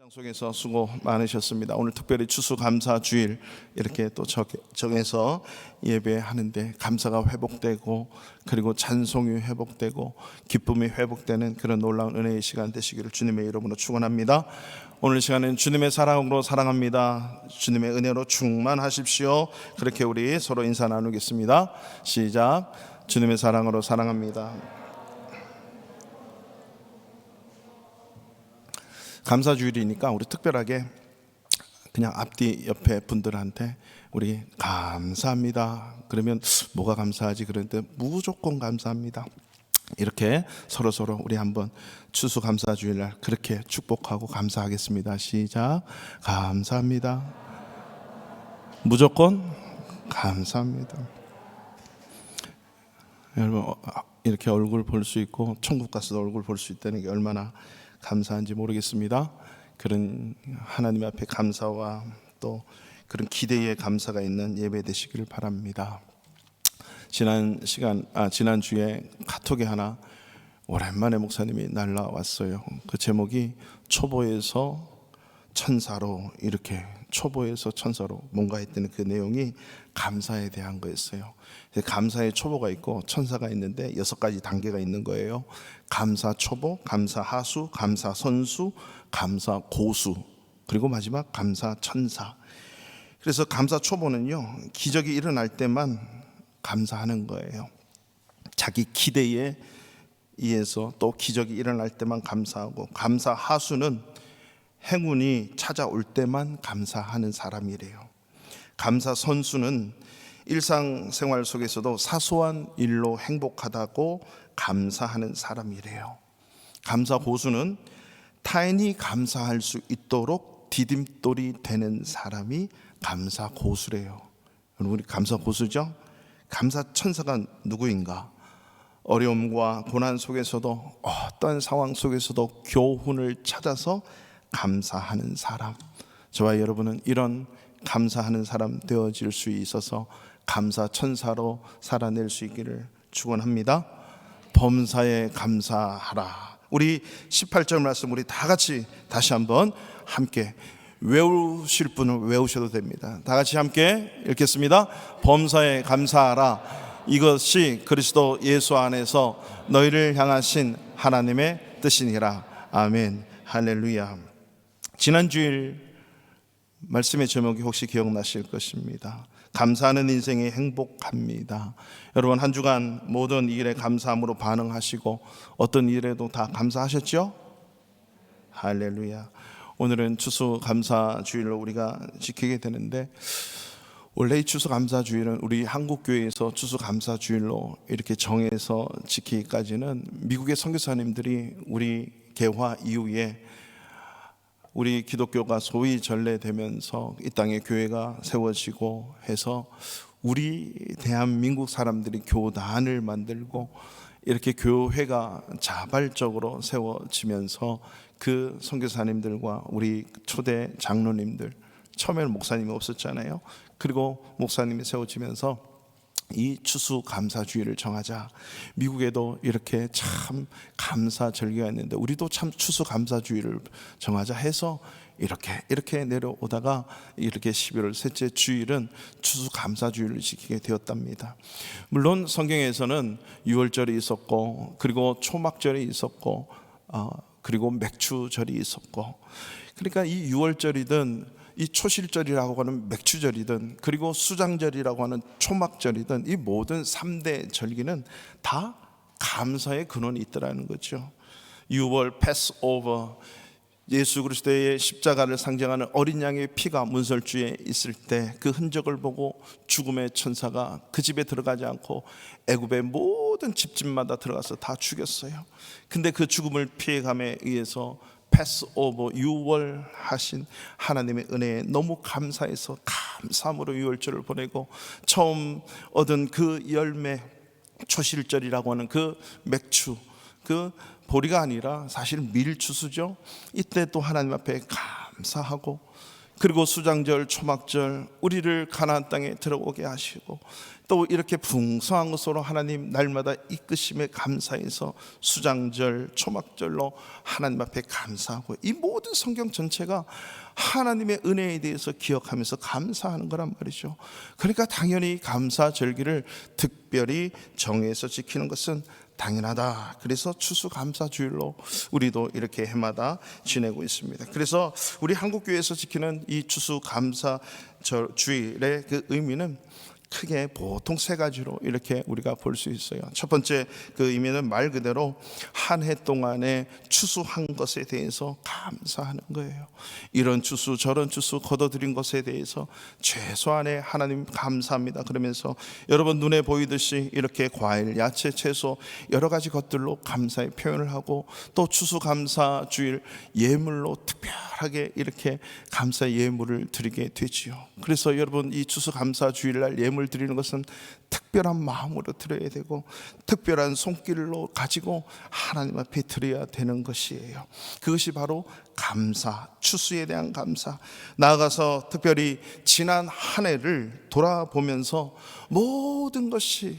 속에서 수고 많으셨습니다. 오늘 특별히 추수감사주일 이렇게 또 정해서 예배하는데 감사가 회복되고 그리고 찬송이 회복되고 기쁨이 회복되는 그런 놀라운 은혜의 시간 되시기를 주님의 이름으로 축원합니다. 오늘 시간은 주님의 사랑으로 사랑합니다. 주님의 은혜로 충만하십시오. 그렇게 우리 서로 인사 나누겠습니다. 시작. 주님의 사랑으로 사랑합니다. 감사주일이니까 우리 특별하게 그냥 앞뒤 옆에 분들한테 우리 감사합니다. 그러면 뭐가 감사하지? 그런데 무조건 감사합니다. 이렇게 서로 우리 한번 추수감사주일날 그렇게 축복하고 감사하겠습니다. 시작. 감사합니다. 무조건 감사합니다. 여러분 이렇게 얼굴 볼 수 있고 천국 가서 얼굴 볼 수 있다는 게 얼마나 감사한지 모르겠습니다. 그런 하나님 앞에 감사와 또 그런 기대의 감사가 있는 예배 되시기를 바랍니다. 지난주에 카톡에 하나 오랜만에 목사님이 날라왔어요. 그 제목이 초보에서 천사로, 이렇게 초보에서 천사로 뭔가 했더니 그 내용이 감사에 대한 거였어요. 감사의 초보가 있고 천사가 있는데 6가지 단계가 있는 거예요. 감사 초보, 감사 하수, 감사 선수, 감사 고수, 그리고 마지막 감사 천사. 그래서 감사 초보는요, 기적이 일어날 때만 감사하는 거예요. 자기 기대에 의해서 또 기적이 일어날 때만 감사하고, 감사 하수는 행운이 찾아올 때만 감사하는 사람이래요. 감사 선수는 일상생활 속에서도 사소한 일로 행복하다고 감사하는 사람이래요. 감사 고수는 타인이 감사할 수 있도록 디딤돌이 되는 사람이 감사 고수래요. 우리 감사 고수죠? 감사 천사가 누구인가? 어려움과 고난 속에서도 어떤 상황 속에서도 교훈을 찾아서 감사하는 사람. 저와 여러분은 이런 감사하는 사람 되어질 수 있어서 감사 천사로 살아낼 수 있기를 축원합니다. 범사에 감사하라. 우리 18절 말씀 우리 다 같이 다시 한번 함께 외우실 분은 외우셔도 됩니다. 다 같이 함께 읽겠습니다. 범사에 감사하라. 이것이 그리스도 예수 안에서 너희를 향하신 하나님의 뜻이니라. 아멘. 할렐루야. 지난주일 말씀의 제목이 혹시 기억나실 것입니다. 감사하는 인생이 행복합니다. 여러분 한 주간 모든 일에 감사함으로 반응하시고 어떤 일에도 다 감사하셨죠? 할렐루야. 오늘은 추수감사주일로 우리가 지키게 되는데, 원래 이 추수감사주일은 우리 한국교회에서 추수감사주일로 이렇게 정해서 지키기까지는 미국의 선교사님들이 우리 개화 이후에 우리 기독교가 소위 전래되면서 이 땅에 교회가 세워지고 해서 우리 대한민국 사람들이 교단을 만들고 이렇게 교회가 자발적으로 세워지면서 그 선교사님들과 우리 초대 장로님들, 처음에는 목사님이 없었잖아요. 그리고 목사님이 세워지면서 이 추수감사주일을 정하자. 미국에도 이렇게 참 감사절기가 있는데 우리도 참 추수감사주일을 정하자 해서 이렇게 내려오다가 이렇게 11월 셋째 주일은 추수감사주일을 지키게 되었답니다. 물론 성경에서는 유월절이 있었고 그리고 초막절이 있었고 그리고 맥주절이 있었고, 그러니까 이 유월절이든 이 초실절이라고 하는 맥주절이든 그리고 수장절이라고 하는 초막절이든 이 모든 3대 절기는 다 감사의 근원이 있더라는 거죠. 유월 패스오버, 예수 그리스도의 십자가를 상징하는 어린 양의 피가 문설주에 있을 때 그 흔적을 보고 죽음의 천사가 그 집에 들어가지 않고 애굽의 모든 집집마다 들어가서 다 죽였어요. 근데 그 죽음을 피해감에 의해서 패스오버, 유월하신 하나님의 은혜에 너무 감사해서 감사함으로 유월절을 보내고, 처음 얻은 그 열매 초실절이라고 하는 그 맥주, 그 보리가 아니라 사실 밀주수죠. 이때 또 하나님 앞에 감사하고 그리고 수장절, 초막절 우리를 가나안 땅에 들어오게 하시고 또 이렇게 풍성한 것으로 하나님 날마다 이끄심에 감사해서 수장절, 초막절로 하나님 앞에 감사하고, 이 모든 성경 전체가 하나님의 은혜에 대해서 기억하면서 감사하는 거란 말이죠. 그러니까 당연히 감사절기를 특별히 정해서 지키는 것은 당연하다. 그래서 추수감사주일로 우리도 이렇게 해마다 지내고 있습니다. 그래서 우리 한국교회에서 지키는 이 추수감사주일의 그 의미는 크게 보통 세 가지로 이렇게 우리가 볼 수 있어요. 첫 번째 그 의미는 말 그대로 한 해 동안에 추수한 것에 대해서 감사하는 거예요. 이런 추수 저런 추수 거둬들인 것에 대해서 최소한의 하나님 감사합니다 그러면서 여러분 눈에 보이듯이 이렇게 과일, 야채, 채소 여러 가지 것들로 감사의 표현을 하고, 또 추수감사주일 예물로 특별하게 이렇게 감사 예물을 드리게 되지요. 그래서 여러분 이 추수감사주일날 예물 드리는 것은 특별한 마음으로 드려야 되고 특별한 손길로 가지고 하나님 앞에 드려야 되는 것이에요. 그것이 바로 감사, 추수에 대한 감사. 나아가서 특별히 지난 한 해를 돌아보면서 모든 것이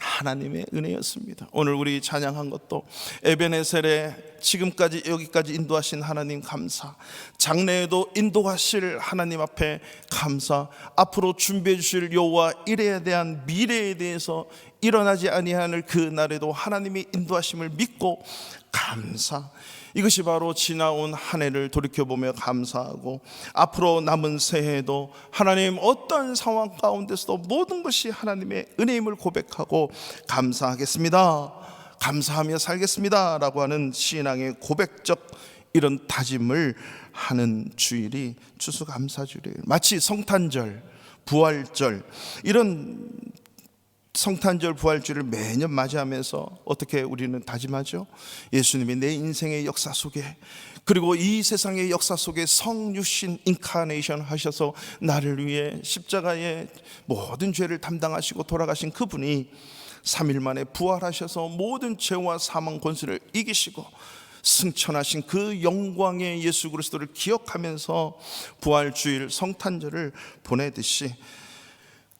하나님의 은혜였습니다. 오늘 우리 찬양한 것도 에베네셀에 지금까지 여기까지 인도하신 하나님 감사, 장래에도 인도하실 하나님 앞에 감사, 앞으로 준비해 주실 여호와 일에 대한 미래에 대해서 일어나지 아니하는 그 날에도 하나님의 인도하심을 믿고 감사. 이것이 바로 지나온 한 해를 돌이켜보며 감사하고, 앞으로 남은 새해에도 하나님 어떤 상황 가운데서도 모든 것이 하나님의 은혜임을 고백하고 감사하겠습니다, 감사하며 살겠습니다 라고 하는 신앙의 고백적 이런 다짐을 하는 주일이 추수감사주일이에요. 마치 성탄절, 부활절, 이런 성탄절, 부활주를 매년 맞이하면서 어떻게 우리는 다짐하죠? 예수님이 내 인생의 역사 속에, 그리고 이 세상의 역사 속에 성육신 인카네이션 하셔서 나를 위해 십자가의 모든 죄를 담당하시고 돌아가신 그분이 3일 만에 부활하셔서 모든 죄와 사망 권세를 이기시고 승천하신 그 영광의 예수 그리스도를 기억하면서 부활주일 성탄절을 보내듯이,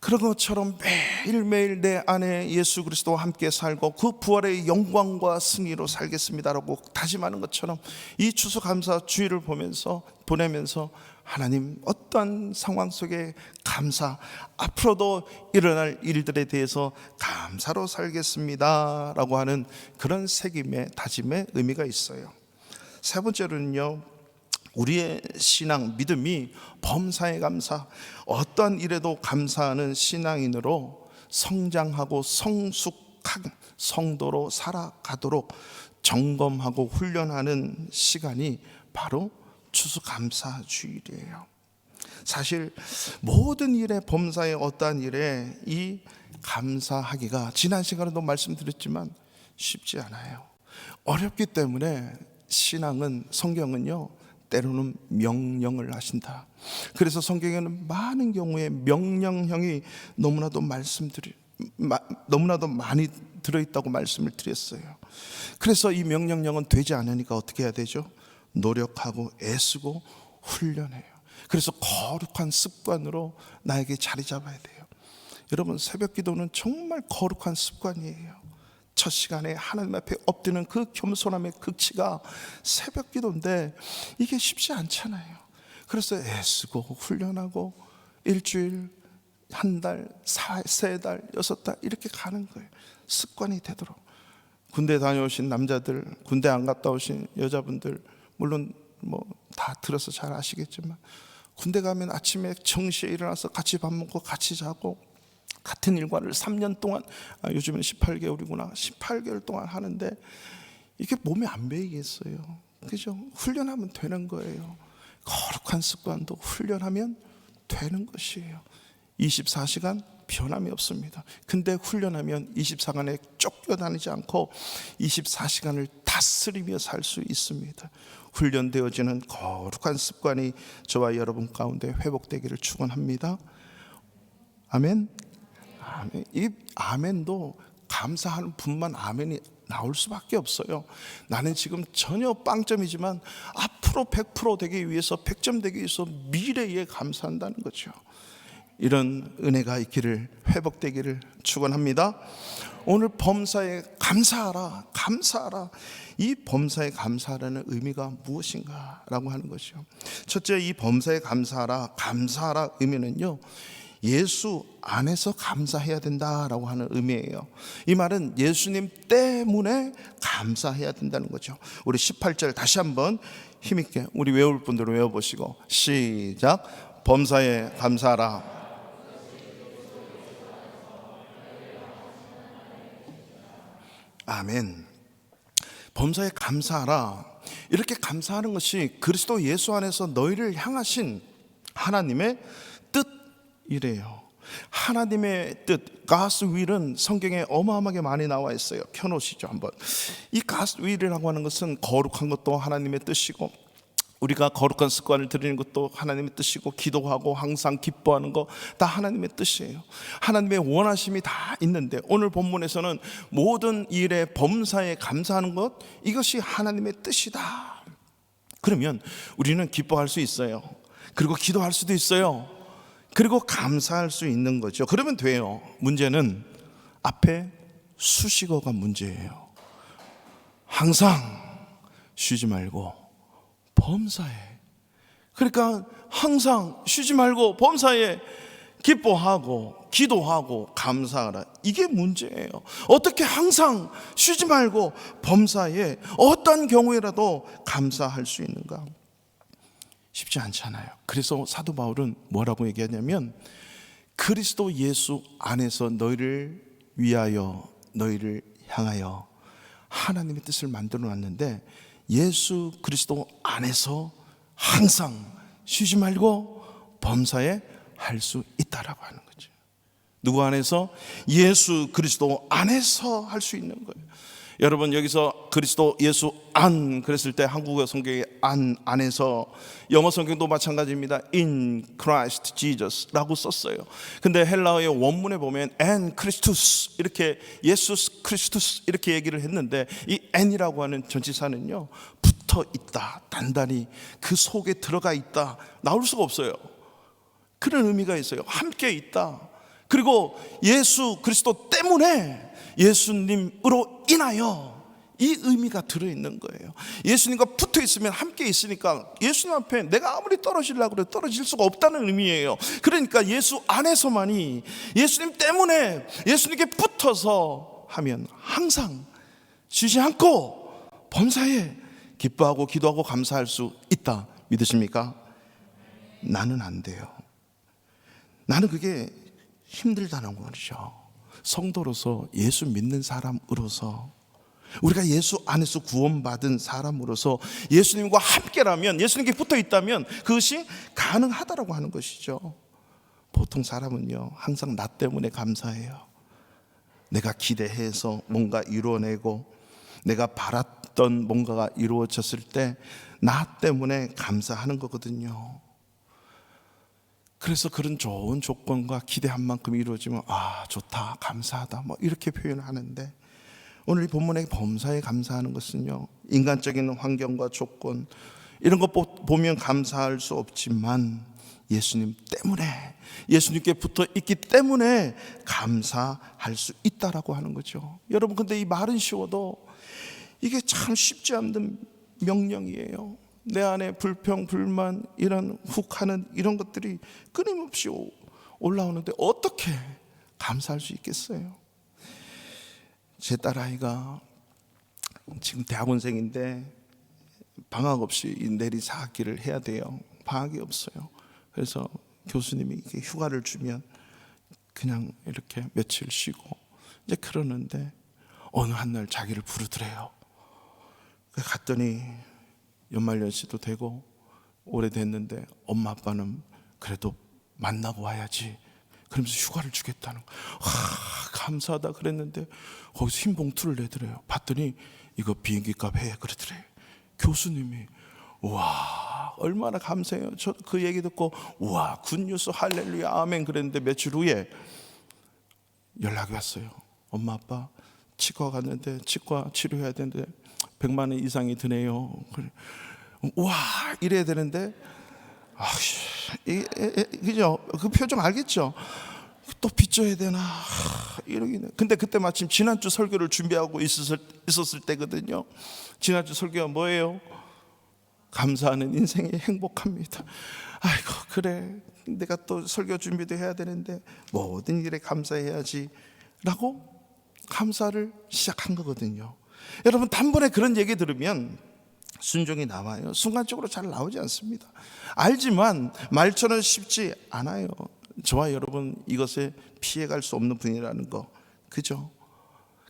그런 것처럼 매일매일 내 안에 예수 그리스도와 함께 살고 그 부활의 영광과 승리로 살겠습니다라고 다짐하는 것처럼 이 추수감사주일을 보내면서 하나님 어떤 상황 속에 감사, 앞으로도 일어날 일들에 대해서 감사로 살겠습니다라고 하는 그런 새김의 다짐의 의미가 있어요. 세 번째로는요, 우리의 신앙, 믿음이 범사에 감사, 어떠한 일에도 감사하는 신앙인으로 성장하고 성숙한 성도로 살아가도록 점검하고 훈련하는 시간이 바로 추수감사주일이에요. 사실 모든 일에, 범사에 어떠한 일에 이 감사하기가 지난 시간에도 말씀드렸지만 쉽지 않아요. 어렵기 때문에 신앙은, 성경은요 때로는 명령을 하신다. 그래서 성경에는 많은 경우에 명령형이 너무나도 많이 들어있다고 말씀을 드렸어요. 그래서 이 명령형은 되지 않으니까 어떻게 해야 되죠? 노력하고 애쓰고 훈련해요. 그래서 거룩한 습관으로 나에게 자리 잡아야 돼요. 여러분, 새벽 기도는 정말 거룩한 습관이에요. 첫 시간에 하나님 앞에 엎드리는 그 겸손함의 극치가 새벽 기도인데 이게 쉽지 않잖아요. 그래서 애쓰고 훈련하고 일주일, 한 달, 세 달, 6달 이렇게 가는 거예요. 습관이 되도록. 군대 다녀오신 남자들, 군대 안 갔다 오신 여자분들, 물론 뭐 다 들어서 잘 아시겠지만, 군대 가면 아침에 정시에 일어나서 같이 밥 먹고 같이 자고 같은 일과를 3년 동안, 요즘은 18개월이구나 18개월 동안 하는데 이게 몸에 안 배이겠어요. 그죠? 훈련하면 되는 거예요. 거룩한 습관도 훈련하면 되는 것이에요. 24시간 변함이 없습니다. 근데 훈련하면 24시간에 쫓겨다니지 않고 24시간을 다스리며 살 수 있습니다. 훈련되어지는 거룩한 습관이 저와 여러분 가운데 회복되기를 축원합니다. 아멘. 아멘. 이 아멘도 감사하는 분만 아멘이 나올 수밖에 없어요. 나는 지금 전혀 빵점이지만 앞으로 100% 되기 위해서, 100점 되기 위해서 미래에 감사한다는 거죠. 이런 은혜가 있기를, 회복되기를 축원합니다. 오늘 범사에 감사하라, 감사하라. 이 범사에 감사하라는 의미가 무엇인가 라고 하는 것이요. 첫째, 이 범사에 감사하라, 감사하라 의미는요, 예수 안에서 감사해야 된다라고 하는 의미예요. 이 말은 예수님 때문에 감사해야 된다는 거죠. 우리 18절 다시 한번 힘있게 우리 외울 분들은 외워보시고 시작. 범사에 감사하라. 아멘. 범사에 감사하라. 이렇게 감사하는 것이 그리스도 예수 안에서 너희를 향하신 하나님의 뜻이래요. 하나님의 뜻, God's will은 성경에 어마어마하게 많이 나와 있어요. 켜놓으시죠 한번. 이 God's will이라고 하는 것은 거룩한 것도 하나님의 뜻이고, 우리가 거룩한 습관을 들이는 것도 하나님의 뜻이고, 기도하고 항상 기뻐하는 거 다 하나님의 뜻이에요. 하나님의 원하심이 다 있는데, 오늘 본문에서는 모든 일에 범사에 감사하는 것, 이것이 하나님의 뜻이다. 그러면 우리는 기뻐할 수 있어요. 그리고 기도할 수도 있어요. 그리고 감사할 수 있는 거죠. 그러면 돼요. 문제는 앞에 수식어가 문제예요. 항상 쉬지 말고 범사에. 그러니까 항상 쉬지 말고 범사에 기뻐하고 기도하고 감사하라. 이게 문제예요. 어떻게 항상 쉬지 말고 범사에 어떤 경우에라도 감사할 수 있는가? 쉽지 않잖아요. 그래서 사도 바울은 뭐라고 얘기하냐면, 그리스도 예수 안에서 너희를 위하여, 너희를 향하여 하나님의 뜻을 만들어 놨는데, 예수 그리스도 안에서 항상 쉬지 말고 범사에 할 수 있다라고 하는 거죠. 누구 안에서? 예수 그리스도 안에서 할 수 있는 거예요. 여러분, 여기서 그리스도 예수 안 그랬을 때 한국어 성경에 안에서, 영어 성경도 마찬가지입니다. In Christ Jesus 라고 썼어요. 근데 헬라어의 원문에 보면 en Christus, 이렇게 예수스 크리스투스 이렇게 얘기를 했는데, 이 en이라고 하는 전치사는요, 붙어 있다, 단단히 그 속에 들어가 있다, 나올 수가 없어요. 그런 의미가 있어요. 함께 있다. 그리고 예수 그리스도 때문에, 예수님으로 인하여, 이 의미가 들어있는 거예요. 예수님과 붙어 있으면 함께 있으니까 예수님 앞에 내가 아무리 떨어지려고 해도 떨어질 수가 없다는 의미예요. 그러니까 예수 안에서만이, 예수님 때문에, 예수님께 붙어서 하면 항상 쉬지 않고 범사에 기뻐하고 기도하고 감사할 수 있다. 믿으십니까? 나는 안 돼요. 나는 그게 힘들다는 거죠. 성도로서, 예수 믿는 사람으로서, 우리가 예수 안에서 구원받은 사람으로서 예수님과 함께라면, 예수님께 붙어 있다면 그것이 가능하다라고 하는 것이죠. 보통 사람은요, 항상 나 때문에 감사해요. 내가 기대해서 뭔가 이루어내고, 내가 바랐던 뭔가가 이루어졌을 때 나 때문에 감사하는 거거든요. 그래서 그런 좋은 조건과 기대한 만큼 이루어지면, 아, 좋다, 감사하다, 뭐 이렇게 표현을 하는데, 오늘 이 본문의 범사에 감사하는 것은요, 인간적인 환경과 조건 이런 것 보면 감사할 수 없지만, 예수님 때문에, 예수님께 붙어 있기 때문에 감사할 수 있다라고 하는 거죠. 여러분, 근데 이 말은 쉬워도 이게 참 쉽지 않는 명령이에요. 내 안에 불평, 불만, 이런 훅하는 이런 것들이 끊임없이 올라오는데 어떻게 감사할 수 있겠어요? 제 딸아이가 지금 대학원생인데 방학 없이 내리 4학기를 해야 돼요. 방학이 없어요. 그래서 교수님이 이렇게 휴가를 주면 그냥 이렇게 며칠 쉬고 이제 그러는데, 어느 한 날 자기를 부르더래요. 갔더니 연말연시도 되고 오래됐는데 엄마 아빠는 그래도 만나보아야지, 그러면서 휴가를 주겠다는 거예요. 감사하다 그랬는데 거기서 흰 봉투를 내더래요. 봤더니 이거 비행기값 해 그러더래요. 교수님이 우와 얼마나 감사해요. 저 그 얘기 듣고 우와 굿뉴스 할렐루야 아멘 그랬는데, 며칠 후에 연락이 왔어요. 엄마 아빠 치과 갔는데 치과 치료해야 되는데 100만 원 이상이 드네요. 그래. 와, 이래야 되는데 그죠? 그 표정 알겠죠? 또 빚져야 되나 이러기는. 근데 그때 마침 지난주 설교를 준비하고 있었을 때거든요. 지난주 설교가 뭐예요? 감사하는 인생이 행복합니다. 아이고, 그래, 내가 또 설교 준비도 해야 되는데 모든 일에 감사해야지 라고 감사를 시작한 거거든요. 여러분, 단번에 그런 얘기 들으면 순종이 나와요. 순간적으로 잘 나오지 않습니다. 알지만 말처럼 쉽지 않아요. 저와 여러분 이것에 피해갈 수 없는 분이라는 거, 그죠?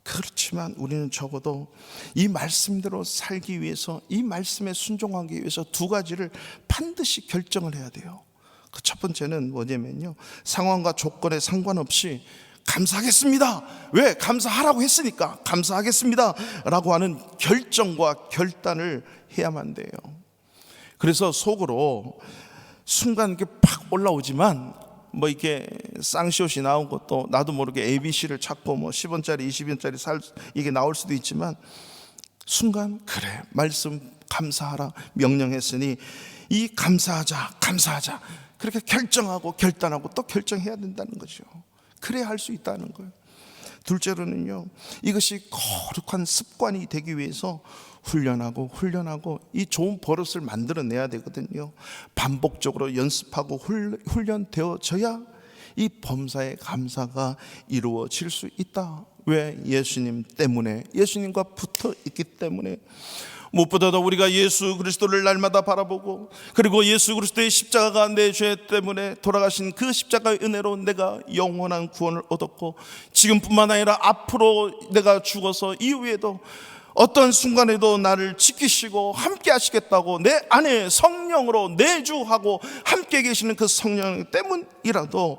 그렇지만 우리는 적어도 이 말씀대로 살기 위해서, 이 말씀에 순종하기 위해서 두 가지를 반드시 결정을 해야 돼요. 그 첫 번째는 뭐냐면요, 상황과 조건에 상관없이 감사하겠습니다. 왜? 감사하라고 했으니까 감사하겠습니다 라고 하는 결정과 결단을 해야만 돼요. 그래서 속으로 순간 이렇게 팍 올라오지만 뭐 이렇게 쌍시옷이 나온 것도 나도 모르게 ABC를 찾고 뭐 10원짜리 20원짜리 이게 나올 수도 있지만 순간 그래, 말씀 감사하라 명령했으니 이 감사하자 그렇게 결정하고 결단하고 또 결정해야 된다는 거죠. 그래야 할 수 있다는 거예요. 둘째로는요, 이것이 거룩한 습관이 되기 위해서 훈련하고 이 좋은 버릇을 만들어내야 되거든요. 반복적으로 연습하고 훈련되어져야 이 범사의 감사가 이루어질 수 있다. 왜? 예수님 때문에, 예수님과 붙어 있기 때문에. 무엇보다도 우리가 예수 그리스도를 날마다 바라보고, 그리고 예수 그리스도의 십자가가 내 죄 때문에 돌아가신 그 십자가의 은혜로 내가 영원한 구원을 얻었고, 지금뿐만 아니라 앞으로 내가 죽어서 이후에도 어떤 순간에도 나를 지키시고 함께 하시겠다고 내 안에 성령으로 내주하고 함께 계시는 그 성령 때문이라도,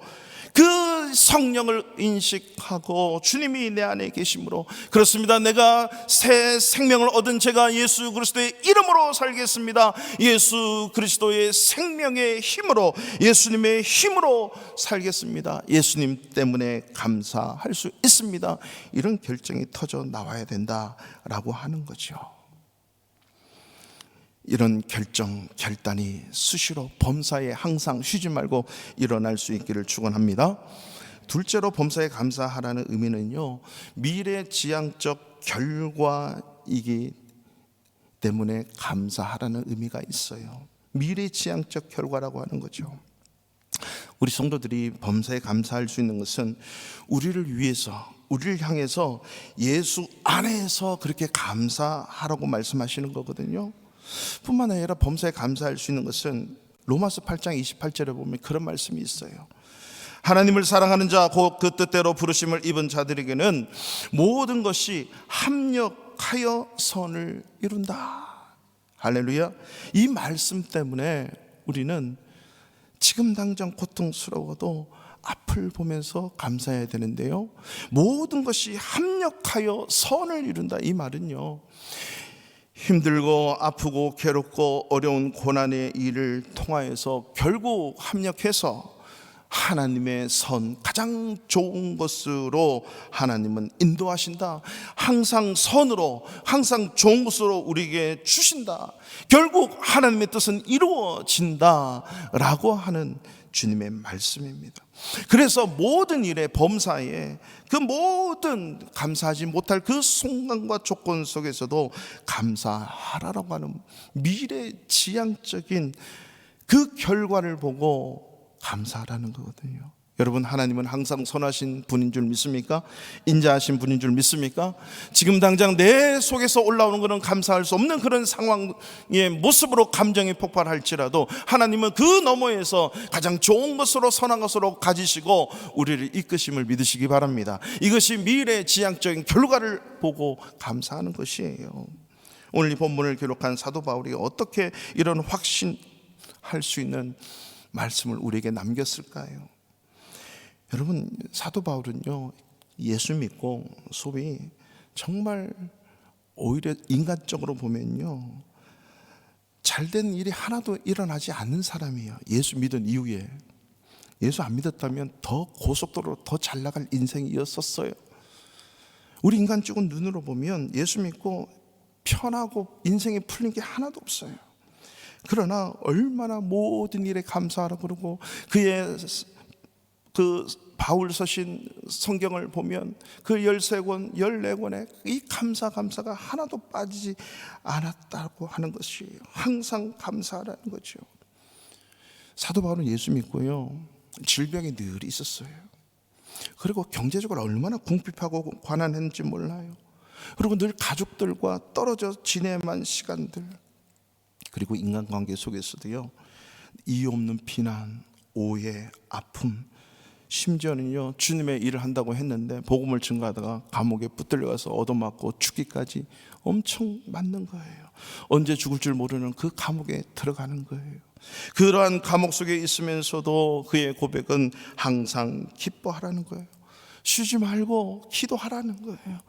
그 성령을 인식하고 주님이 내 안에 계심으로, 그렇습니다, 내가 새 생명을 얻은 제가 예수 그리스도의 이름으로 살겠습니다, 예수 그리스도의 생명의 힘으로, 예수님의 힘으로 살겠습니다, 예수님 때문에 감사할 수 있습니다, 이런 결정이 터져 나와야 된다라고 하는 거죠. 이런 결단이 수시로 범사에 항상 쉬지 말고 일어날 수 있기를 축원합니다. 둘째로 범사에 감사하라는 의미는요, 미래지향적 결과이기 때문에 감사하라는 의미가 있어요. 미래지향적 결과라고 하는 거죠. 우리 성도들이 범사에 감사할 수 있는 것은 우리를 위해서, 우리를 향해서 예수 안에서 그렇게 감사하라고 말씀하시는 거거든요. 뿐만 아니라 범사에 감사할 수 있는 것은 로마서 8장 28절에 보면 그런 말씀이 있어요. 하나님을 사랑하는 자, 곧 그 뜻대로 부르심을 입은 자들에게는 모든 것이 합력하여 선을 이룬다. 할렐루야. 이 말씀 때문에 우리는 지금 당장 고통스러워도 앞을 보면서 감사해야 되는데요, 모든 것이 합력하여 선을 이룬다. 이 말은요, 힘들고 아프고 괴롭고 어려운 고난의 일을 통하여서 결국 합력해서 하나님의 선, 가장 좋은 것으로 하나님은 인도하신다. 항상 선으로, 항상 좋은 것으로 우리에게 주신다. 결국 하나님의 뜻은 이루어진다라고 하는 주님의 말씀입니다. 그래서 모든 일에, 범사에, 그 모든 감사하지 못할 그 순간과 조건 속에서도 감사하라고 하는 미래지향적인 그 결과를 보고 감사하라는 거거든요. 여러분, 하나님은 항상 선하신 분인 줄 믿습니까? 인자하신 분인 줄 믿습니까? 지금 당장 내 속에서 올라오는 것은 감사할 수 없는 그런 상황의 모습으로 감정이 폭발할지라도 하나님은 그 너머에서 가장 좋은 것으로, 선한 것으로 가지시고 우리를 이끄심을 믿으시기 바랍니다. 이것이 미래지향적인 결과를 보고 감사하는 것이에요. 오늘 이 본문을 기록한 사도 바울이 어떻게 이런 확신할 수 있는 말씀을 우리에게 남겼을까요? 여러분, 사도 바울은요, 예수 믿고 소위 정말 오히려 인간적으로 보면요, 잘된 일이 하나도 일어나지 않는 사람이에요. 예수 믿은 이후에. 예수 안 믿었다면 더 고속도로로 더 잘 나갈 인생이었었어요. 우리 인간적인 눈으로 보면 예수 믿고 편하고 인생이 풀린 게 하나도 없어요. 그러나 얼마나 모든 일에 감사하라 그러고, 그의 그 바울 서신 성경을 보면 그 13권, 14권에 이 감사가 하나도 빠지지 않았다고 하는 것이에요. 항상 감사하라는 거죠. 사도 바울은 예수 믿고요, 질병이 늘 있었어요. 그리고 경제적으로 얼마나 궁핍하고 가난했는지 몰라요. 그리고 늘 가족들과 떨어져 지내만 시간들, 그리고 인간관계 속에서도요, 이유 없는 비난, 오해, 아픔, 심지어는요 주님의 일을 한다고 했는데 복음을 증거하다가 감옥에 붙들려가서 얻어맞고 죽기까지 엄청 맞는 거예요. 언제 죽을 줄 모르는 그 감옥에 들어가는 거예요. 그러한 감옥 속에 있으면서도 그의 고백은 항상 기뻐하라는 거예요. 쉬지 말고 기도하라는 거예요.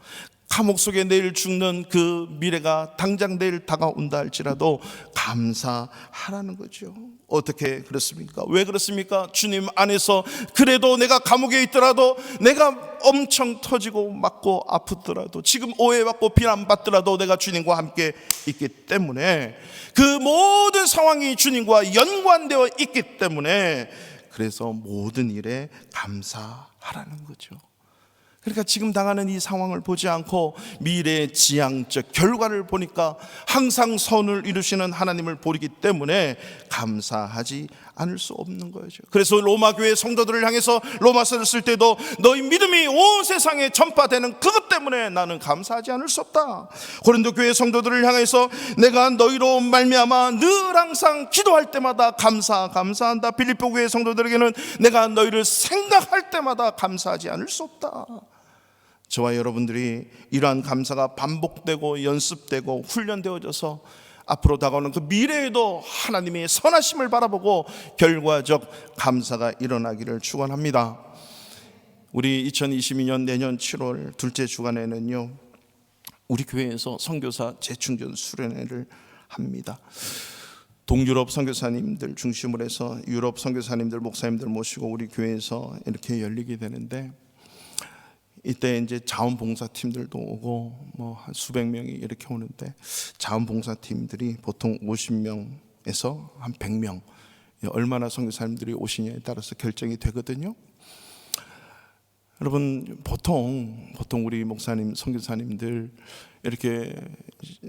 감옥 속에 내일 죽는 그 미래가 당장 내일 다가온다 할지라도 감사하라는 거죠. 어떻게 그렇습니까? 왜 그렇습니까? 주님 안에서 그래도 내가 감옥에 있더라도, 내가 엄청 터지고 맞고 아프더라도, 지금 오해받고 비난받더라도 내가 주님과 함께 있기 때문에, 그 모든 상황이 주님과 연관되어 있기 때문에, 그래서 모든 일에 감사하라는 거죠. 그러니까 지금 당하는 이 상황을 보지 않고 미래의 지향적 결과를 보니까 항상 선을 이루시는 하나님을 보이기 때문에 감사하지 않을 수 없는 거죠. 그래서 로마 교회 성도들을 향해서 로마서를 쓸 때도 너희 믿음이 온 세상에 전파되는 그것 때문에 나는 감사하지 않을 수 없다. 고린도 교회 성도들을 향해서 내가 너희로 말미암아 늘 항상 기도할 때마다 감사한다. 빌립보 교회 성도들에게는 내가 너희를 생각할 때마다 감사하지 않을 수 없다. 저와 여러분들이 이러한 감사가 반복되고 연습되고 훈련되어져서 앞으로 다가오는 그 미래에도 하나님의 선하심을 바라보고 결과적 감사가 일어나기를 축원합니다. 우리 2022년 내년 7월 둘째 주간에는요, 우리 교회에서 선교사 재충전 수련회를 합니다. 동유럽 선교사님들 중심으로 해서 유럽 선교사님들, 목사님들 모시고 우리 교회에서 이렇게 열리게 되는데, 이때 이제 자원봉사팀들도 오고 뭐 한 수백 명이 이렇게 오는데, 자원봉사팀들이 보통 50명에서 한 100명, 얼마나 선교사님들이 오시냐에 따라서 결정이 되거든요. 여러분, 보통 우리 목사님, 선교사님들 이렇게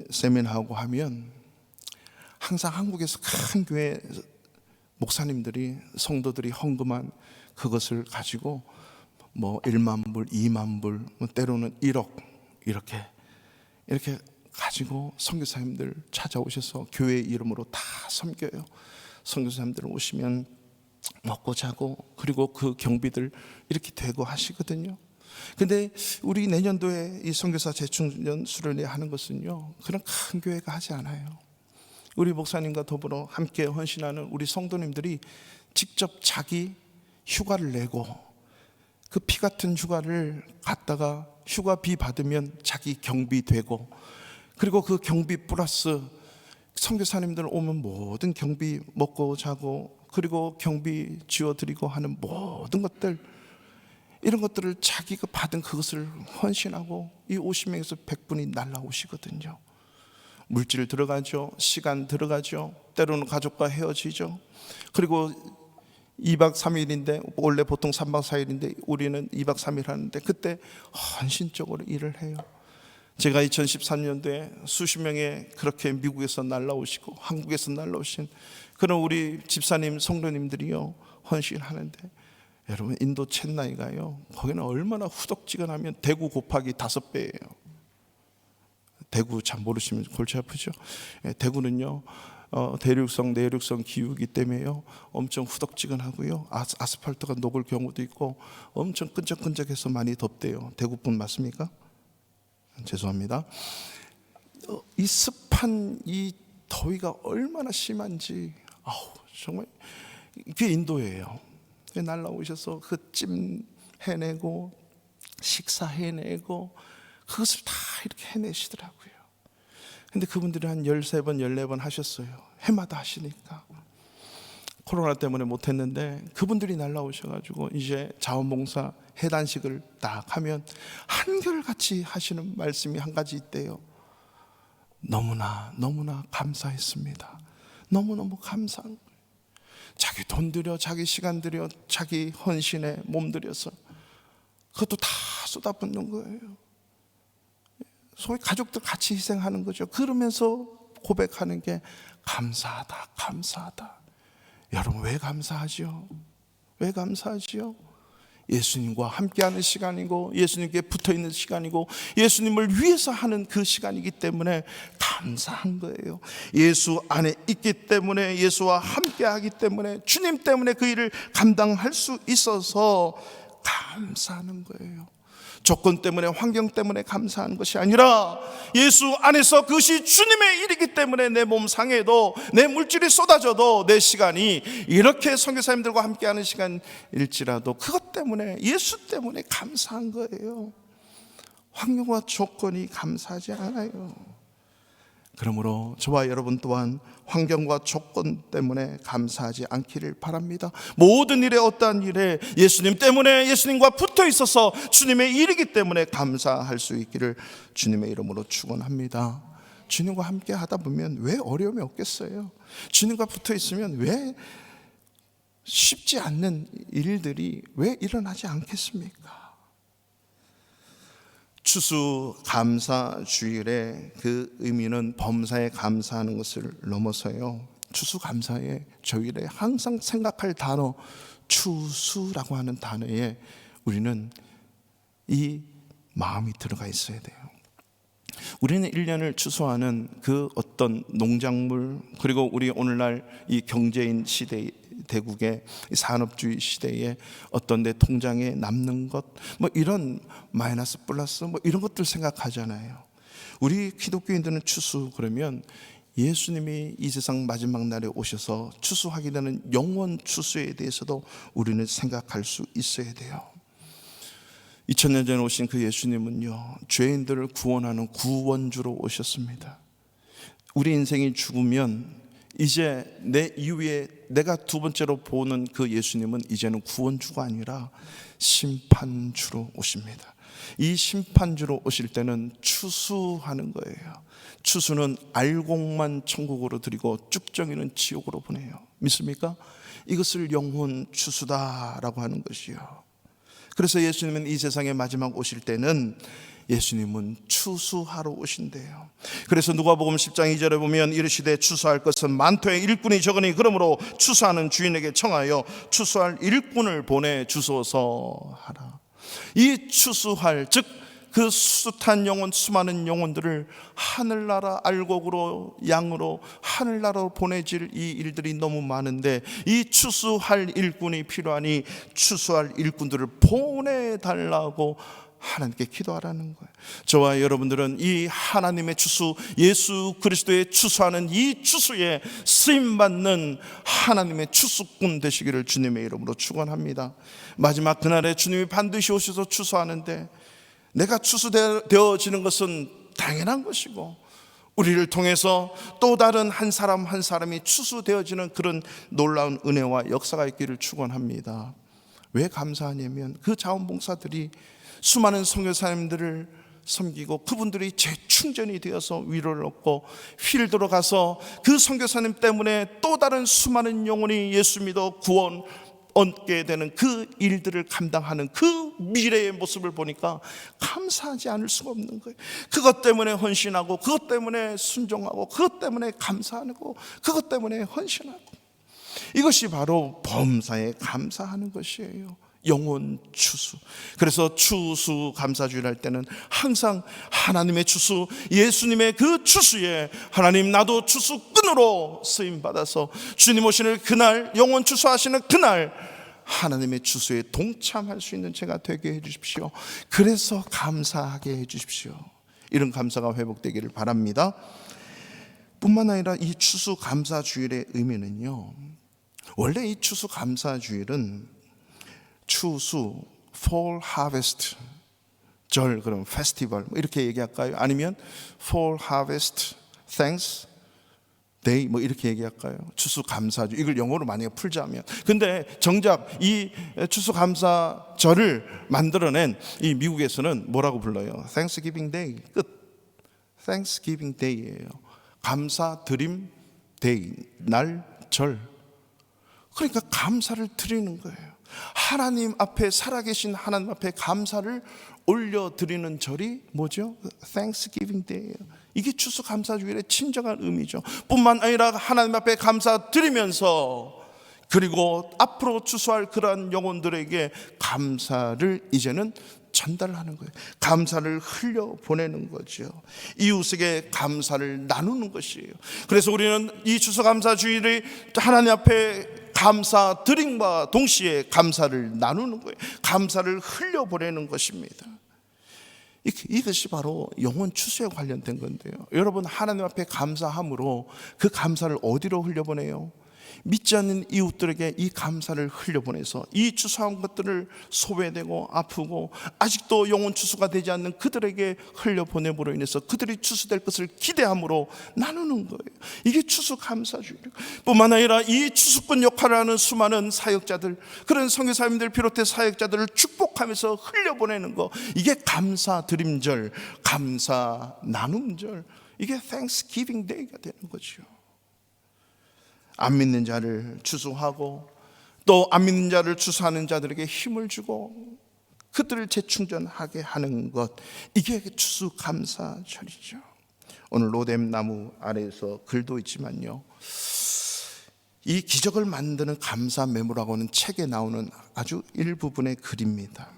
세미나하고 하면 항상 한국에서 큰 교회 목사님들이, 성도들이 헌금한 그것을 가지고 뭐 1만 불, 2만 불, 때로는 1억 이렇게 가지고 선교사님들 찾아오셔서 교회 이름으로 다 섬겨요. 선교사님들 오시면 먹고 자고, 그리고 그 경비들 이렇게 되고 하시거든요. 근데 우리 내년도에 이 선교사 재충전 수련회 하는 것은요, 그런 큰 교회가 하지 않아요. 우리 목사님과 더불어 함께 헌신하는 우리 성도님들이 직접 자기 휴가를 내고, 그 피 같은 휴가를 갖다가 휴가비 받으면 자기 경비 되고, 그리고 그 경비 플러스 선교사님들 오면 모든 경비 먹고 자고, 그리고 경비 지어드리고 하는 모든 것들, 이런 것들을 자기가 받은 그것을 헌신하고 이 50명에서 100분이 날라오시거든요. 물질 들어가죠, 시간 들어가죠, 때로는 가족과 헤어지죠. 그리고 2박 3일인데 원래 보통 3박 4일인데 우리는 2박 3일 하는데 그때 헌신적으로 일을 해요. 제가 2013년도에 수십 명의 그렇게 미국에서 날라오시고 한국에서 날라오신 그런 우리 집사님 성도님들이요 헌신하는데, 여러분 인도 첸나이 가요, 거기는 얼마나 후덥지근하면 대구 곱하기 5배예요. 대구 잘 모르시면 골치 아프죠. 대구는요 대륙성 내륙성 기후이기 때문에요 엄청 후덥지근하고요, 아스팔트가 녹을 경우도 있고 엄청 끈적끈적해서 많이 덥대요. 대구분 맞습니까? 죄송합니다. 이 습한 이 더위가 얼마나 심한지, 정말 그게 인도예요. 날라오셔서 그 찜 해내고 식사 해내고 그것을 다 이렇게 해내시더라고요. 근데 그분들이 한 13번 14번 하셨어요. 해마다 하시니까 코로나 때문에 못했는데 그분들이 날라오셔가지고 이제 자원봉사 해단식을 딱 하면 한결같이 하시는 말씀이 한 가지 있대요. 너무나 감사했습니다. 너무너무 감사한 거예요. 자기 돈 들여, 자기 시간 들여, 자기 헌신에 몸 들여서 그것도 다 쏟아붓는 거예요. 소위 가족들 같이 희생하는 거죠. 그러면서 고백하는 게 감사하다, 감사하다. 여러분, 왜 감사하지요? 왜 감사하지요? 예수님과 함께하는 시간이고, 예수님께 붙어있는 시간이고, 예수님을 위해서 하는 그 시간이기 때문에 감사한 거예요. 예수 안에 있기 때문에, 예수와 함께하기 때문에, 주님 때문에 그 일을 감당할 수 있어서 감사하는 거예요. 조건 때문에, 환경 때문에 감사하는 것이 아니라 예수 안에서 그것이 주님의 일이기 때문에 내 몸 상해도, 내 물질이 쏟아져도, 내 시간이 이렇게 선교사님들과 함께하는 시간일지라도 그것 때문에, 예수 때문에 감사한 거예요. 환경과 조건이 감사하지 않아요. 그러므로 저와 여러분 또한 환경과 조건 때문에 감사하지 않기를 바랍니다. 모든 일에, 어떠한 일에 예수님 때문에, 예수님과 붙어 있어서 주님의 일이기 때문에 감사할 수 있기를 주님의 이름으로 축원합니다. 주님과 함께 하다 보면 왜 어려움이 없겠어요? 주님과 붙어 있으면 왜 쉽지 않는 일들이 왜 일어나지 않겠습니까? 추수감사주일의 그 의미는 범사에 감사하는 것을 넘어서요, 추수감사의 주일에 항상 생각할 단어, 추수라고 하는 단어에 우리는 이 마음이 들어가 있어야 돼요. 우리는 1년을 추수하는 그 어떤 농작물, 그리고 우리 오늘날 이 경제인 시대, 대국의 산업주의 시대에 어떤 내 통장에 남는 것, 뭐 이런 마이너스 플러스 뭐 이런 것들 생각하잖아요. 우리 기독교인들은 추수 그러면 예수님이 이 세상 마지막 날에 오셔서 추수하게 되는 영원 추수에 대해서도 우리는 생각할 수 있어야 돼요. 2000년 전에 오신 그 예수님은요, 죄인들을 구원하는 구원주로 오셨습니다. 우리 인생이 죽으면 이제 내 이후에 내가 두 번째로 보는 그 예수님은 이제는 구원주가 아니라 심판주로 오십니다. 이 심판주로 오실 때는 추수하는 거예요. 추수는 알곡만 천국으로 드리고 쭉정이는 지옥으로 보내요. 믿습니까? 이것을 영혼 추수다라고 하는 것이요. 그래서 예수님은 이 세상에 마지막 오실 때는 예수님은 추수하러 오신대요. 그래서 누가복음 10장 2절에 보면 이르시되 추수할 것은 많도의 일꾼이 적으니 그러므로 추수하는 주인에게 청하여 추수할 일꾼을 보내 주소서 하라. 이 추수할, 즉 그 숱한 영혼, 수많은 영혼들을 하늘나라 알곡으로, 양으로 하늘나라로 보내질 이 일들이 너무 많은데 이 추수할 일꾼이 필요하니 추수할 일꾼들을 보내달라고 하나님께 기도하라는 거예요. 저와 여러분들은 이 하나님의 추수, 예수 그리스도의 추수하는 이 추수에 쓰임받는 하나님의 추수꾼 되시기를 주님의 이름으로 축원합니다. 마지막 그날에 주님이 반드시 오셔서 추수하는데 내가 추수되어지는 것은 당연한 것이고, 우리를 통해서 또 다른 한 사람 한 사람이 추수되어지는 그런 놀라운 은혜와 역사가 있기를 축원합니다. 왜 감사하냐면 그 자원봉사들이 수많은 선교사님들을 섬기고 그분들이 재충전이 되어서 위로를 얻고 필드로 가서 그 선교사님 때문에 또 다른 수많은 영혼이 예수 믿어 구원 얻게 되는 그 일들을 감당하는 그 미래의 모습을 보니까 감사하지 않을 수가 없는 거예요. 그것 때문에 헌신하고, 그것 때문에 순종하고, 그것 때문에 감사하고, 그것 때문에 헌신하고, 이것이 바로 범사에 감사하는 것이에요. 영혼 추수. 그래서 추수 감사주일 할 때는 항상 하나님의 추수, 예수님의 그 추수에 하나님 나도 추수꾼으로 쓰임 받아서 주님 오시는 그날, 영혼 추수하시는 그날 하나님의 추수에 동참할 수 있는 제가 되게 해 주십시오. 그래서 감사하게 해 주십시오. 이런 감사가 회복되기를 바랍니다. 뿐만 아니라 이 추수 감사주일의 의미는요, 원래 이 추수 감사주일은 추수, fall harvest, 절, 그럼 페스티벌 이렇게 얘기할까요? 아니면 fall harvest, thanks 데이 뭐 이렇게 얘기할까요? 추수감사주, 이걸 영어로 만약에 풀자면. 근데 정작 이 추수감사절을 만들어낸 이 미국에서는 뭐라고 불러요? Thanksgiving Day. 끝. Thanksgiving Day예요. 감사드림 데이, 날, 절. 그러니까 감사를 드리는 거예요. 하나님 앞에, 살아계신 하나님 앞에 감사를 올려드리는 절이 뭐죠? Thanksgiving Day예요. 이게 추수감사주일의 진정한 의미죠. 뿐만 아니라 하나님 앞에 감사드리면서, 그리고 앞으로 추수할 그러한 영혼들에게 감사를 이제는 전달하는 거예요. 감사를 흘려보내는 거죠. 이웃에게 감사를 나누는 것이에요. 그래서 우리는 이 추수감사주일을 하나님 앞에 감사드림과 동시에 감사를 나누는 거예요. 감사를 흘려보내는 것입니다. 이것이 바로 영혼 추수에 관련된 건데요. 여러분, 하나님 앞에 감사함으로 그 감사를 어디로 흘려보내요? 믿지 않는 이웃들에게 이 감사를 흘려보내서 이 추수한 것들을 소외되고 아프고 아직도 영혼 추수가 되지 않는 그들에게 흘려보냄으로 인해서 그들이 추수될 것을 기대함으로 나누는 거예요. 이게 추수감사주의예요. 뿐만 아니라 이 추수꾼 역할을 하는 수많은 사역자들, 그런 선교사님들 비롯해 사역자들을 축복하면서 흘려보내는 거, 이게 감사드림절, 감사 나눔절, 이게 Thanksgiving Day가 되는 거죠. 안 믿는 자를 추수하고 또 안 믿는 자를 추수하는 자들에게 힘을 주고 그들을 재충전하게 하는 것, 이게 추수감사절이죠. 오늘 로뎀 나무 아래에서 글도 있지만요, 이 기적을 만드는 감사 메모라고 하는 책에 나오는 아주 일부분의 글입니다.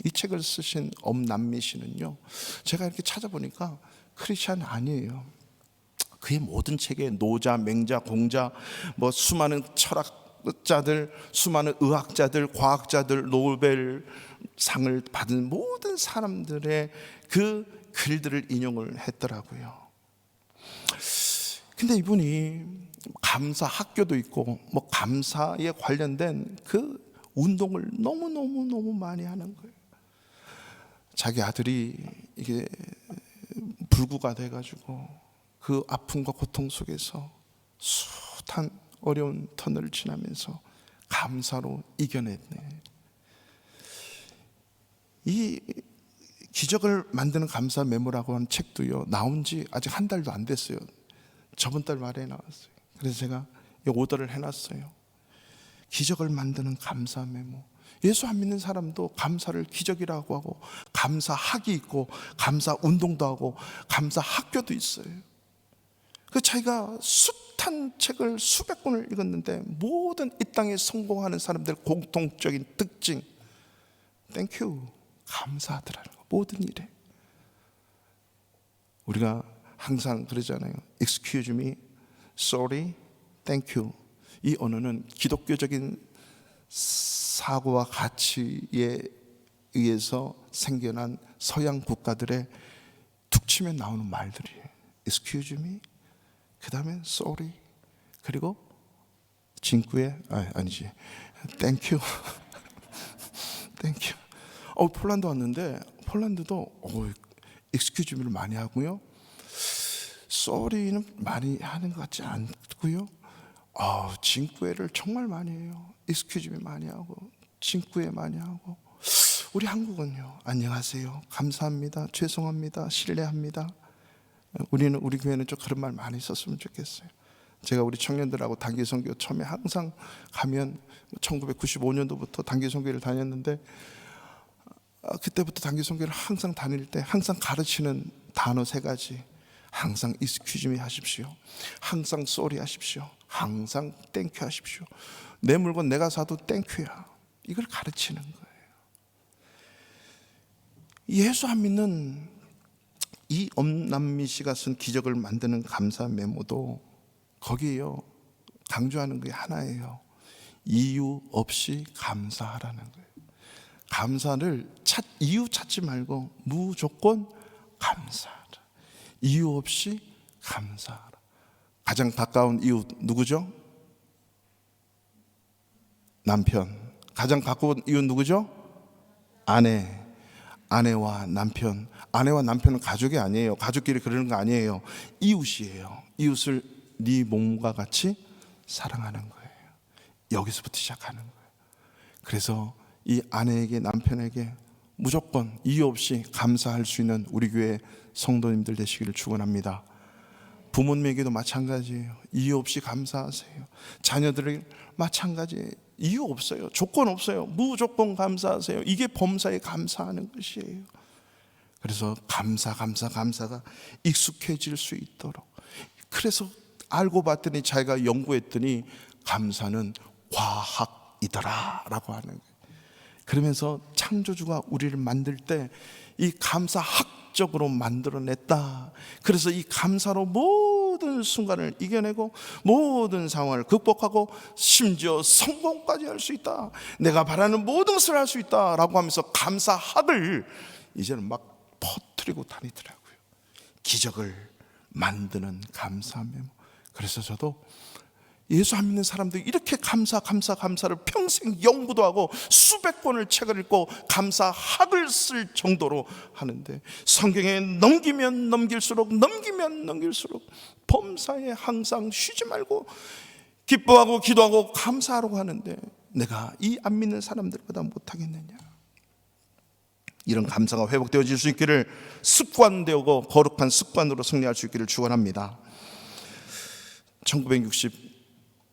이 책을 쓰신 엄남미 씨는요, 제가 이렇게 찾아보니까 크리스찬 아니에요. 그의 모든 책에 노자, 맹자, 공자, 뭐 수많은 철학자들, 수많은 의학자들, 과학자들, 노벨상을 받은 모든 사람들의 그 글들을 인용을 했더라고요. 근데 이분이 감사 학교도 있고 뭐 감사에 관련된 그 운동을 너무 많이 하는 거예요. 자기 아들이 이게 불구가 돼가지고 그 아픔과 고통 속에서 숱한 어려운 터널을 지나면서 감사로 이겨냈네. 이 기적을 만드는 감사 메모라고 하는 책도요, 나온 지 아직 한 달도 안 됐어요. 저번 달 말에 나왔어요. 그래서 제가 오더를 해놨어요. 기적을 만드는 감사 메모. 예수 안 믿는 사람도 감사를 기적이라고 하고 감사학이 있고 감사 운동도 하고 감사 학교도 있어요. 그 자기가 숱한 책을 수백 권을 읽었는데 모든 이 땅에 성공하는 사람들 공통적인 특징, 땡큐, 감사하더라는 거, 모든 일에. 우리가 항상 그러잖아요. Excuse me, sorry, thank you. 이 언어는 기독교적인 사고와 가치에 의해서 생겨난 서양 국가들의 툭 치면 나오는 말들이에요. Excuse me, 그 다음에 sorry, 그리고 진구에 아니지, thank you, thank you. 폴란드 왔는데 폴란드도 excuse me를 많이 하고요, sorry는 많이 하는 것 같지 않고요. 진구에를 정말 많이 해요. excuse me 많이 하고 진구에 많이 하고. 우리 한국은요, 안녕하세요, 감사합니다, 죄송합니다, 실례합니다. 우리 교회는 좀 그런 말 많이 썼으면 좋겠어요. 제가 우리 청년들하고 단기 선교 처음에 항상 가면 1995년도부터 단기 선교를 다녔는데 그때부터 단기 선교를 항상 다닐 때 항상 가르치는 단어 3가지. 항상 excuse me 하십시오, 항상 sorry 하십시오, 항상 thank you 하십시오. 내 물건 내가 사도 땡큐야. 이걸 가르치는 거예요. 예수 안 믿는 이 엄남미 씨가 쓴 기적을 만드는 감사 메모도 거기에요, 강조하는 게 하나예요. 이유 없이 감사하라는 거예요. 감사를 이유 찾지 말고 무조건 감사하라. 이유 없이 감사하라. 가장 가까운 이웃 누구죠? 남편. 가장 가까운 이웃 누구죠? 아내. 아내와 남편. 아내와 남편은 가족이 아니에요. 가족끼리 그러는 거 아니에요. 이웃이에요. 이웃을 네 몸과 같이 사랑하는 거예요. 여기서부터 시작하는 거예요. 그래서 이 아내에게, 남편에게 무조건 이유 없이 감사할 수 있는 우리 교회 성도님들 되시기를 축원합니다. 부모님에게도 마찬가지예요. 이유 없이 감사하세요. 자녀들에게 마찬가지예요. 이유 없어요. 조건 없어요. 무조건 감사하세요. 이게 범사에 감사하는 것이에요. 그래서 감사가 익숙해질 수 있도록. 그래서 알고 봤더니 자기가 연구했더니 감사는 과학이더라 라고 하는 거예요. 그러면서 창조주가 우리를 만들 때 이 감사학적으로 만들어냈다. 그래서 이 감사로 모든 순간을 이겨내고 모든 상황을 극복하고 심지어 성공까지 할 수 있다. 내가 바라는 모든 것을 할 수 있다 라고 하면서 감사학을 이제는 막 퍼뜨리고 다니더라고요. 기적을 만드는 감사 메모. 그래서 저도 예수 안 믿는 사람들이 이렇게 감사를 평생 연구도 하고 수백 권을 책을 읽고 감사학을 쓸 정도로 하는데, 성경에 넘기면 넘길수록 범사에 항상 쉬지 말고 기뻐하고 기도하고 감사하라고 하는데, 내가 이 안 믿는 사람들보다 못하겠느냐. 이런 감사가 회복되어질 수 있기를, 습관되고 거룩한 습관으로 승리할 수 있기를 축원합니다.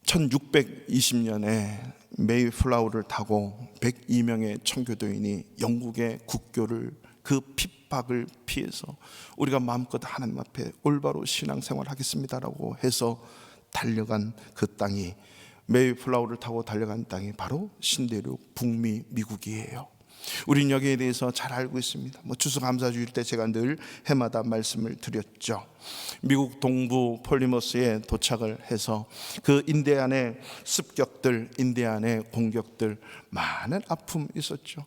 1620년에 메이플라워를 타고 102명의 청교도인이 영국의 국교를, 그 핍박을 피해서 우리가 마음껏 하나님 앞에 올바로 신앙생활 하겠습니다라고 해서 달려간 그 땅이, 메이플라워를 타고 달려간 땅이 바로 신대륙 북미 미국이에요. 우린 여기에 대해서 잘 알고 있습니다. 추수감사주일 때 제가 늘 해마다 말씀을 드렸죠. 미국 동부 폴리머스에 도착을 해서 그 인디안의 습격들, 인디안의 공격들, 많은 아픔이 있었죠.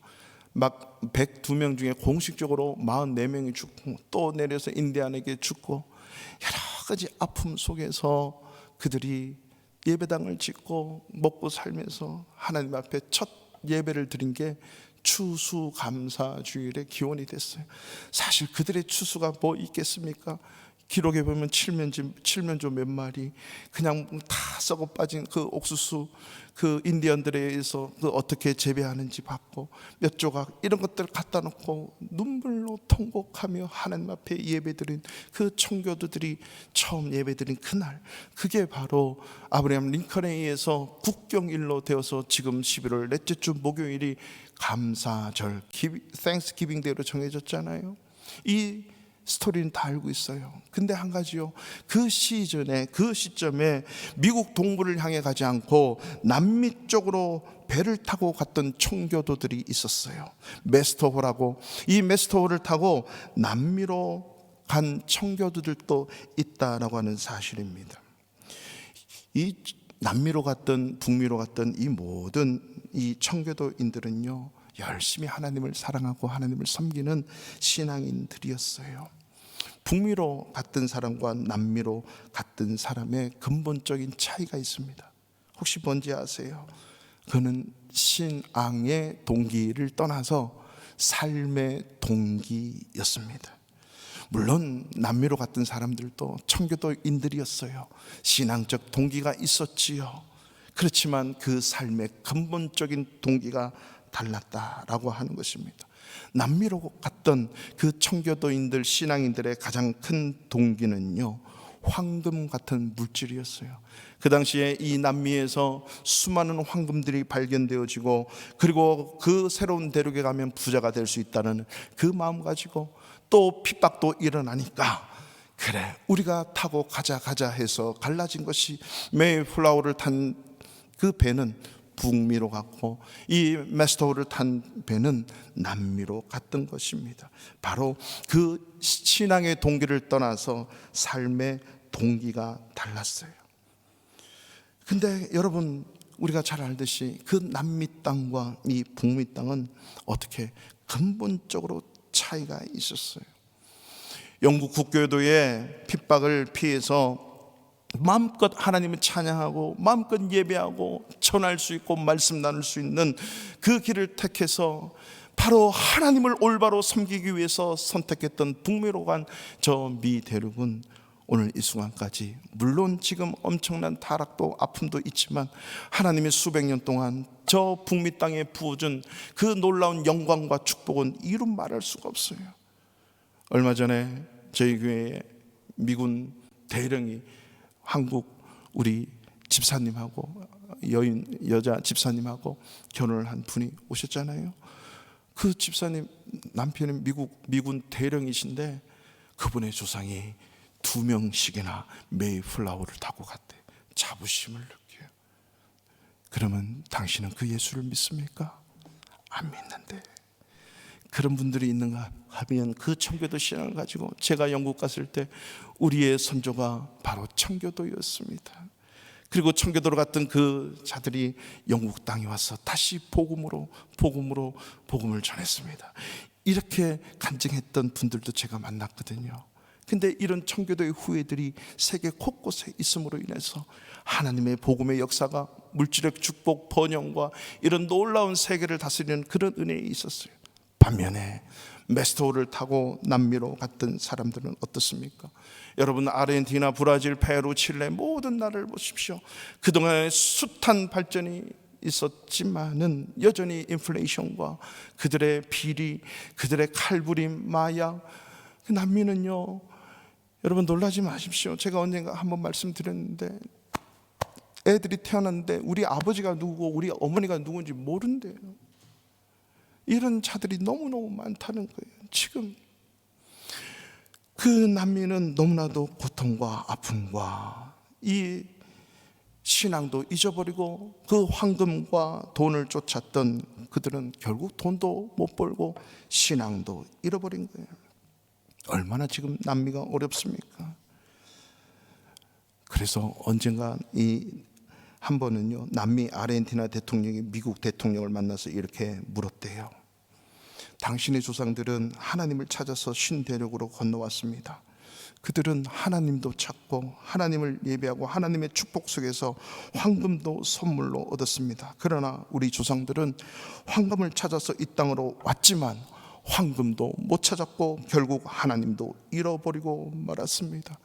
막 102명 중에 공식적으로 44명이 죽고, 또 내려서 인디안에게 죽고, 여러 가지 아픔 속에서 그들이 예배당을 짓고 먹고 살면서 하나님 앞에 첫 예배를 드린 게 추수감사주일의 기원이 됐어요. 사실 그들의 추수가 뭐 있겠습니까? 기록에 보면 칠면조 몇 마리, 그냥 다 썩어 빠진 그 옥수수, 그 인디언들에 의해서 그 어떻게 재배하는지 봤고, 몇 조각 이런 것들 갖다 놓고 눈물로 통곡하며 하나님 앞에 예배드린 그 청교도들이 처음 예배드린 그날, 그게 바로 아브라함 링컨에 의해서 국경일로 되어서 지금 11월 넷째 주 목요일이 감사절, 땡스기빙 데이로 정해졌잖아요. 이 스토리는 다 알고 있어요. 근데 한 가지요, 그 시즌에, 그 시점에 미국 동부를 향해 가지 않고 남미 쪽으로 배를 타고 갔던 청교도들이 있었어요. 메스터호라고. 이 메스터호를 타고 남미로 간 청교도들도 있다라고 하는 사실입니다. 이 남미로 갔던 북미로 갔던 이 모든 이 청교도인들은요, 열심히 하나님을 사랑하고 하나님을 섬기는 신앙인들이었어요. 북미로 갔던 사람과 남미로 갔던 사람의 근본적인 차이가 있습니다. 혹시 뭔지 아세요? 그는 신앙의 동기를 떠나서 삶의 동기였습니다. 물론 남미로 갔던 사람들도 청교도인들이었어요. 신앙적 동기가 있었지요. 그렇지만 그 삶의 근본적인 동기가 달랐다라고 하는 것입니다. 남미로 갔던 그 청교도인들, 신앙인들의 가장 큰 동기는요, 황금 같은 물질이었어요. 그 당시에 이 남미에서 수많은 황금들이 발견되어지고, 그리고 그 새로운 대륙에 가면 부자가 될 수 있다는 그 마음 가지고, 또 핍박도 일어나니까 그래 우리가 타고 가자 해서 갈라진 것이, 메이플라워를 탄 그 배는 북미로 갔고, 이 메스터호를 탄 배는 남미로 갔던 것입니다. 바로 그 신앙의 동기를 떠나서 삶의 동기가 달랐어요. 근데 여러분, 우리가 잘 알듯이 그 남미 땅과 이 북미 땅은 어떻게 근본적으로 차이가 있었어요. 영국 국교도의 핍박을 피해서 마음껏 하나님을 찬양하고 마음껏 예배하고 전할 수 있고 말씀 나눌 수 있는 그 길을 택해서 바로 하나님을 올바로 섬기기 위해서 선택했던 북미로 간 저 미 대륙은 오늘 이 순간까지 물론 지금 엄청난 타락도 아픔도 있지만 하나님의 수백 년 동안 저 북미 땅에 부어준 그 놀라운 영광과 축복은 이루 말할 수가 없어요. 얼마 전에 저희 교회에 미군 대령이 한국 우리 집사님하고 여자 집사님하고 결혼을 한 분이 오셨잖아요. 그 집사님 남편은 미군 대령이신데 그분의 조상이 2명씩이나 메이플라워를 타고 갔대. 자부심을 느껴요. 그러면 당신은 그 예수를 믿습니까? 안 믿는데. 그런 분들이 있는가 하면 그 청교도 신앙을 가지고 제가 영국 갔을 때 우리의 선조가 바로 청교도였습니다. 그리고 청교도로 갔던 그 자들이 영국 땅에 와서 다시 복음을 전했습니다. 이렇게 간증했던 분들도 제가 만났거든요. 근데 이런 청교도의 후예들이 세계 곳곳에 있음으로 인해서 하나님의 복음의 역사가 물질의 축복, 번영과 이런 놀라운 세계를 다스리는 그런 은혜에 있었어요. 반면에 메스토를 타고 남미로 갔던 사람들은 어떻습니까? 여러분, 아르헨티나, 브라질, 페루, 칠레 모든 나라를 보십시오. 그동안에 숱한 발전이 있었지만은 여전히 인플레이션과 그들의 비리, 그들의 칼부림, 마약. 남미는요, 여러분 놀라지 마십시오. 제가 언젠가 한번 말씀드렸는데 애들이 태어났는데 우리 아버지가 누구고 우리 어머니가 누군지 모른대요. 이런 자들이 너무너무 많다는 거예요. 지금 그 난민은 너무나도 고통과 아픔과 이 신앙도 잊어버리고 그 황금과 돈을 쫓았던 그들은 결국 돈도 못 벌고 신앙도 잃어버린 거예요. 얼마나 지금 남미가 어렵습니까? 그래서 언젠가 한 번은요, 남미 아르헨티나 대통령이 미국 대통령을 만나서 이렇게 물었대요. 당신의 조상들은 하나님을 찾아서 신대륙으로 건너왔습니다. 그들은 하나님도 찾고 하나님을 예배하고 하나님의 축복 속에서 황금도 선물로 얻었습니다. 그러나 우리 조상들은 황금을 찾아서 이 땅으로 왔지만 황금도 못 찾았고 결국 하나님도 잃어버리고 말았습니다.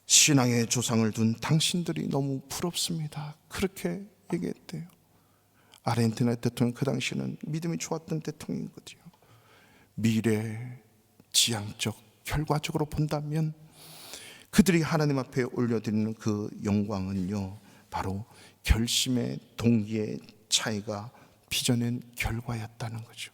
신앙의 조상을 둔 당신들이 너무 부럽습니다. 그렇게 얘기했대요. 아르헨티나 대통령, 그 당시는 믿음이 좋았던 대통령인 거죠. 미래 지향적 결과적으로 본다면 그들이 하나님 앞에 올려드리는 그 영광은요, 바로 결심의 동기의 차이가 빚어낸 결과였다는 거죠.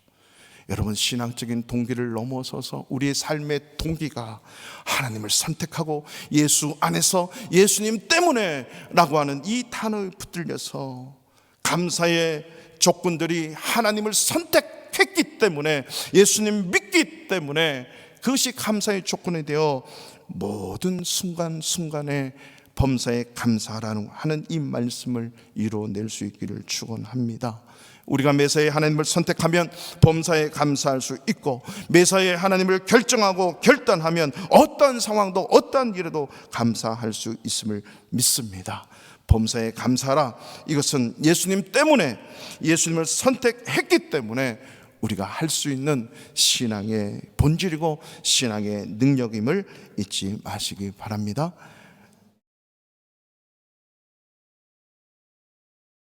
여러분, 신앙적인 동기를 넘어서서 우리의 삶의 동기가 하나님을 선택하고 예수 안에서 예수님 때문에 라고 하는 이 단어에 붙들려서 감사의 조건들이 하나님을 선택했기 때문에, 예수님 믿기 때문에 그것이 감사의 조건이 되어 모든 순간순간에 범사에 감사라는 하는 이 말씀을 이루어낼 수 있기를 축원합니다. 우리가 매사에 하나님을 선택하면 범사에 감사할 수 있고, 매사에 하나님을 결정하고 결단하면 어떠한 상황도 어떠한 일에도 감사할 수 있음을 믿습니다. 범사에 감사라, 이것은 예수님 때문에, 예수님을 선택했기 때문에 우리가 할 수 있는 신앙의 본질이고 신앙의 능력임을 잊지 마시기 바랍니다.